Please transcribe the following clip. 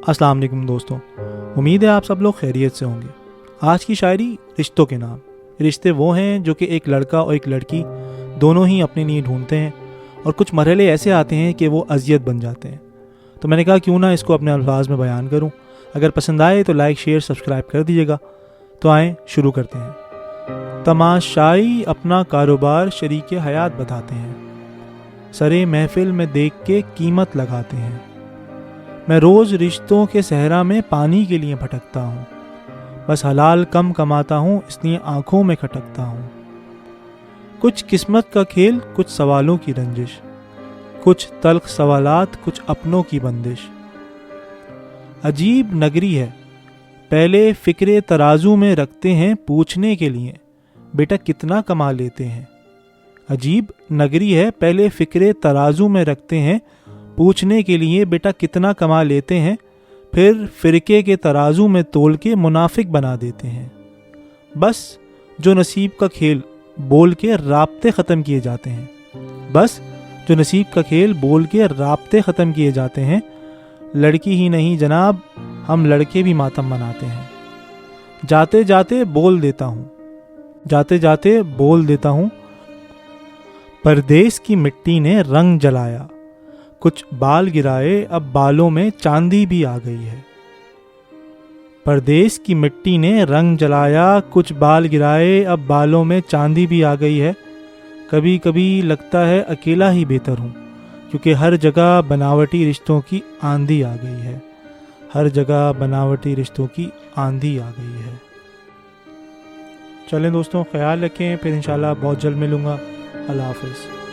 अस्सलाम वालेकुम दोस्तों, उम्मीद है आप सब लोग खैरियत से होंगे। आज की शायरी रिश्तों के नाम। रिश्ते वो हैं जो कि एक लड़का और एक लड़की दोनों ही अपने लिए ढूंढते हैं और कुछ मरहले ऐसे आते हैं कि वो अजियत बन जाते हैं। तो मैंने कहा क्यों ना इसको अपने अल्फाज में बयान करूं। अगर पसंद आए तो लाइक शेयर सब्सक्राइब कर दीजिएगा। तो आएँ शुरू करते हैं। तमाशाई अपना कारोबार शरीक हयात बताते हैं, सरे महफिल में देख के कीमत लगाते हैं। मैं रोज़ रिश्तों के सहरा में पानी के लिए भटकता हूँ, बस हलाल कम कमाता हूँ इसलिए आँखों में खटकता हूँ। कुछ किस्मत का खेल, कुछ सवालों की रंजिश, कुछ तल्ख सवालात, कुछ अपनों की बंदिश। अजीब नगरी है, पहले फ़िक्रे तराजू में रखते हैं पूछने के लिए बेटा कितना कमा लेते हैं। अजीब नगरी है, पहले फ़िक्रे तराजू में रखते हैं पूछने के लिए बेटा कितना कमा लेते हैं, फिर फ़िरके के तराजू में तोल के मुनाफिक बना देते हैं। बस जो नसीब का खेल बोल के राब्ते ख़त्म किए जाते हैं। बस जो नसीब का खेल बोल के राब्ते ख़त्म किए जाते हैं। लड़की ही नहीं जनाब, हम लड़के भी मातम मनाते हैं। जाते जाते बोल देता हूँ, जाते जाते बोल देता हूँ, परदेस की मिट्टी ने रंग जलाया, कुछ बाल गिराए अब बालों में चांदी भी आ गई है। परदेस की मिट्टी ने रंग जलाया, कुछ बाल गिराए अब बालों में चांदी भी आ गई है। कभी कभी लगता है अकेला ही बेहतर हूँ, क्योंकि हर जगह बनावटी रिश्तों की आंधी आ गई है। हर जगह बनावटी रिश्तों की आंधी आ गई है। चलें दोस्तों, ख्याल रखें, फिर इंशाल्लाह बहुत जल्द मिलूँगा। अल्लाह हाफ़िज़।